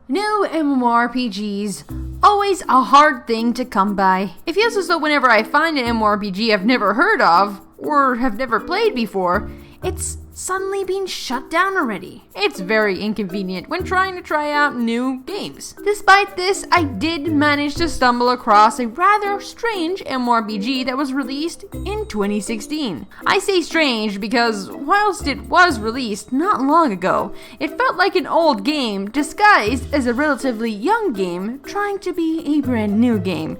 New MMORPGs, always a hard thing to come by. It feels as though whenever I find an MMORPG I've never heard of, or have never played before, it's suddenly been shut down already. It's very inconvenient when trying to try out new games. Despite this, I did manage to stumble across a rather strange MMORPG that was released in 2016. I say strange because whilst it was released not long ago, it felt like an old game disguised as a relatively young game trying to be a brand new game.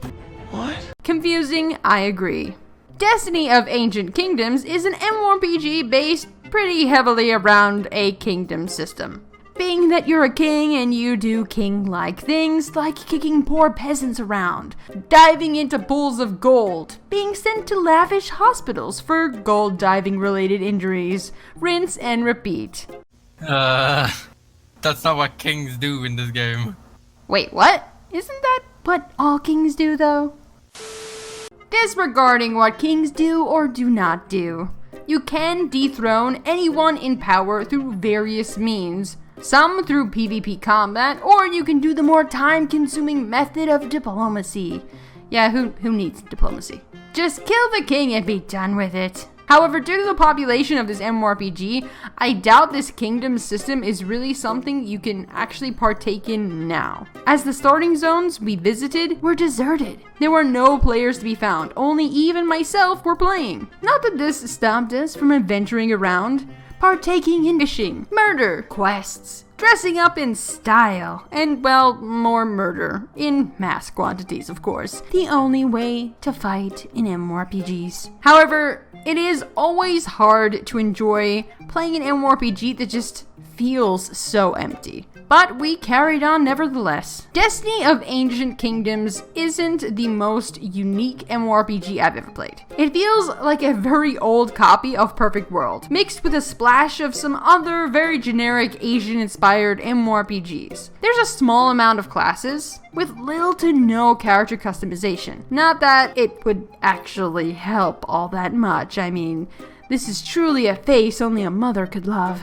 What? Confusing, I agree. Destiny of Ancient Kingdoms is an MMORPG based pretty heavily around a kingdom system. Being that you're a king and you do king-like things like kicking poor peasants around, diving into pools of gold, being sent to lavish hospitals for gold diving related injuries, rinse and repeat. That's not what kings do in this game. Wait, what? Isn't that what all kings do though? Disregarding what kings do or do not do, you can dethrone anyone in power through various means. Some through PvP combat, or you can do the more time-consuming method of diplomacy. Yeah, who needs diplomacy? Just kill the king and be done with it. However, due to the population of this MMORPG, I doubt this kingdom system is really something you can actually partake in now, as the starting zones we visited were deserted. There were no players to be found, only Eve and myself were playing. Not that this stopped us from adventuring around, partaking in fishing, murder, quests, dressing up in style, and, well, more murder. In mass quantities, of course. The only way to fight in MMORPGs. However, it is always hard to enjoy playing an MMORPG that just feels so empty. But we carried on nevertheless. Destiny of Ancient Kingdoms isn't the most unique MMORPG I've ever played. It feels like a very old copy of Perfect World, mixed with a splash of some other very generic Asian-inspired MMORPGs. There's a small amount of classes, with little to no character customization. Not that it would actually help all that much. I mean, this is truly a face only a mother could love.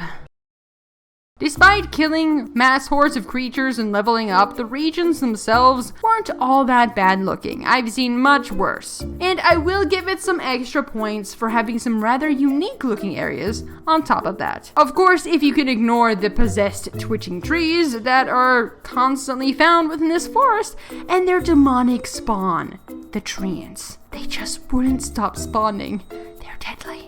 Despite killing mass hordes of creatures and leveling up, the regions themselves weren't all that bad looking. I've seen much worse. And I will give it some extra points for having some rather unique looking areas on top of that. Of course, if you can ignore the possessed twitching trees that are constantly found within this forest and their demonic spawn, the treants. They just wouldn't stop spawning. They're deadly.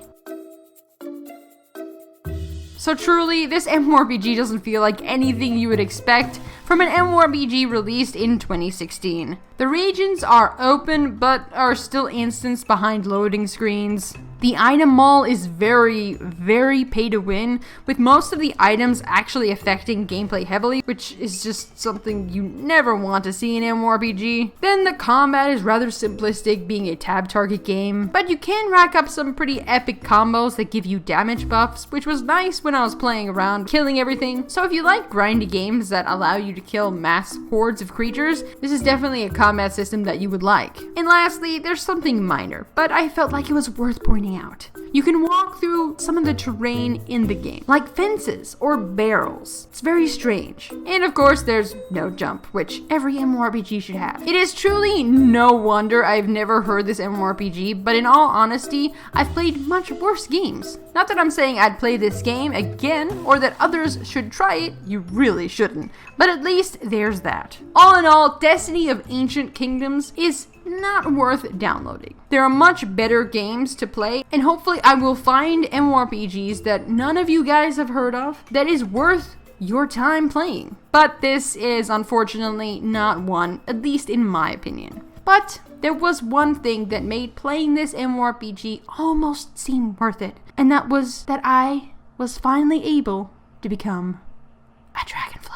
So truly, this MMORPG doesn't feel like anything you would expect from an MMORPG released in 2016. The regions are open, but are still instanced behind loading screens. The item mall is very, very pay to win, with most of the items actually affecting gameplay heavily, which is just something you never want to see in MMORPG. Then the combat is rather simplistic, being a tab target game, but you can rack up some pretty epic combos that give you damage buffs, which was nice when I was playing around killing everything. So if you like grindy games that allow you to kill mass hordes of creatures, this is definitely a combat system that you would like. And lastly, there's something minor, but I felt like it was worth pointing out. You can walk through some of the terrain in the game, like fences or barrels. It's very strange. And of course, there's no jump, which every MMORPG should have. It is truly no wonder I've never heard this MMORPG, but in all honesty, I've played much worse games. Not that I'm saying I'd play this game again, or that others should try it, you really shouldn't. But at least there's that. All in all, Destiny of Ancient Kingdoms is not worth downloading. There are much better games to play, and hopefully I will find MMORPGs that none of you guys have heard of that is worth your time playing. But this is unfortunately not one, at least in my opinion. But there was one thing that made playing this MMORPG almost seem worth it, and that was that I was finally able to become a dragonfly.